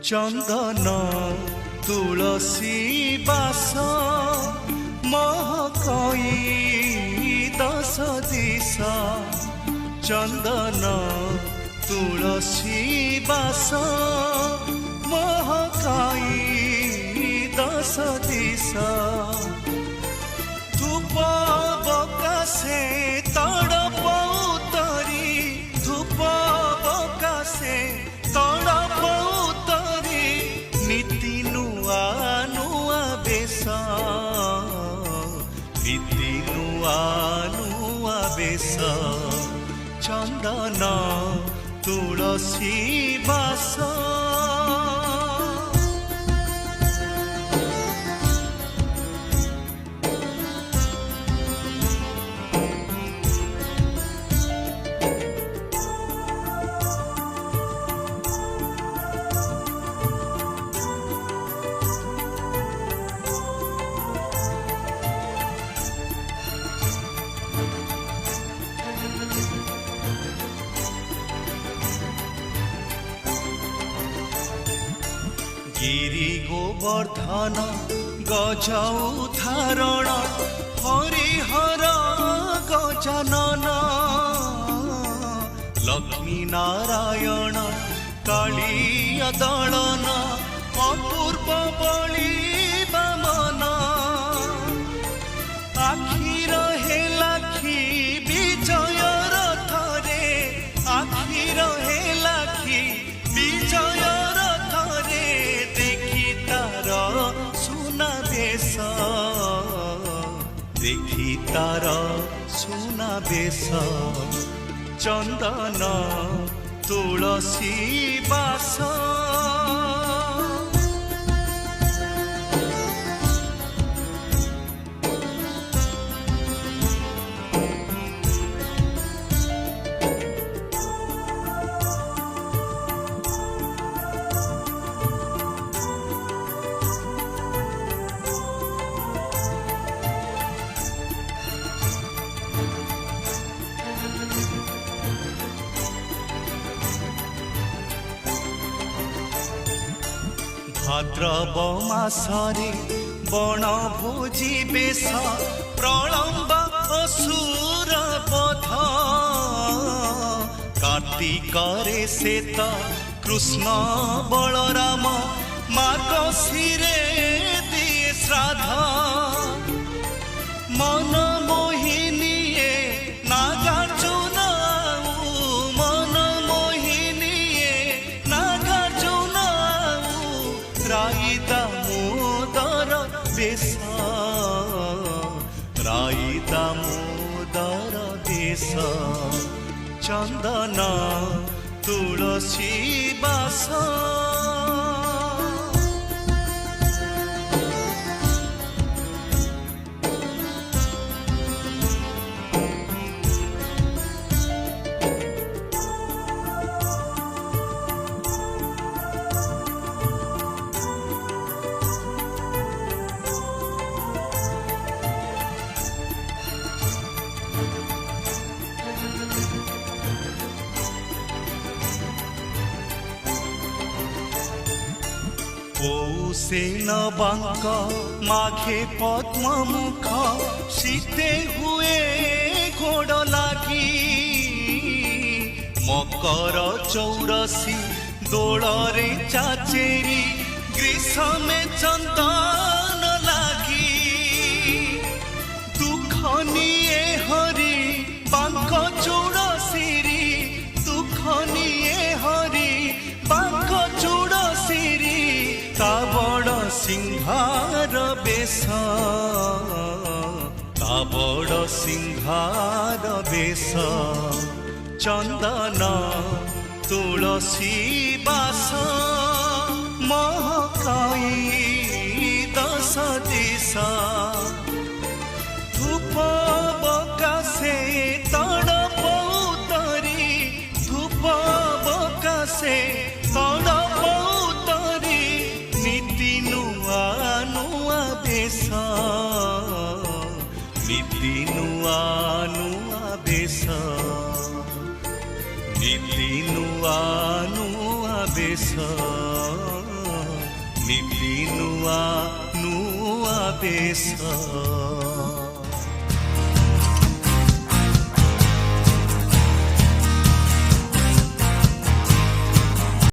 चंदन तुलसी बास महकई दस दिशा चंदन तुलसी बास महकई दस दिशा धूप बकासे तड़प उतरी धूप बकासे तड़प उतरी नीति नुआ नुआ बेश नीति नुआ नुआ बेश चंदन तुलसी बास गिरी गोवर्धन गजौ धारण हरिहर गजानन लक्ष्मी नारायण काली दलन अपूर्व बलि बामन आखिर हे लाखी विजय रथरे आखिर हे लाखी विजय रथरे देखी तार सुना बेश देखी तार सुना बेश चंदन तुलसी बास भाद्रव मासरे बण भोजी बेश प्रलम्ब असुर बध कार्तिकरे श्वेत कृष्ण बलराम मार्गशीरे दिए श्राद्ध मन मोहिनीए नागार्जुन मन मोहिनीए नागार्जुन राई दामोदर बेश राई दामोदर बेश चंदन तुलसी बास कौसे नबांक माघे पद्म मुख शीते हुए घोड़ लागी मकर चौरसी दोलरे चाचेरी ग्रीष्मे चंदन लागी दुख निये हरि बांक चौरसीरी दुख निये हरि बांक चौरसीरी ताबड़ सिंहार बेश ताबड़ सिंहार बेश चंदन तुलसी बास महकाई दस दिशा धूप बकासे तड़प उतरी धूप बकासे तड़प उतरी नीति नुआ नुआ बेश नीति नुआ नुआ बेश नीति नुआ नुआ बेश। ନିତି ନୂଆ ନୂଆ ବେଶ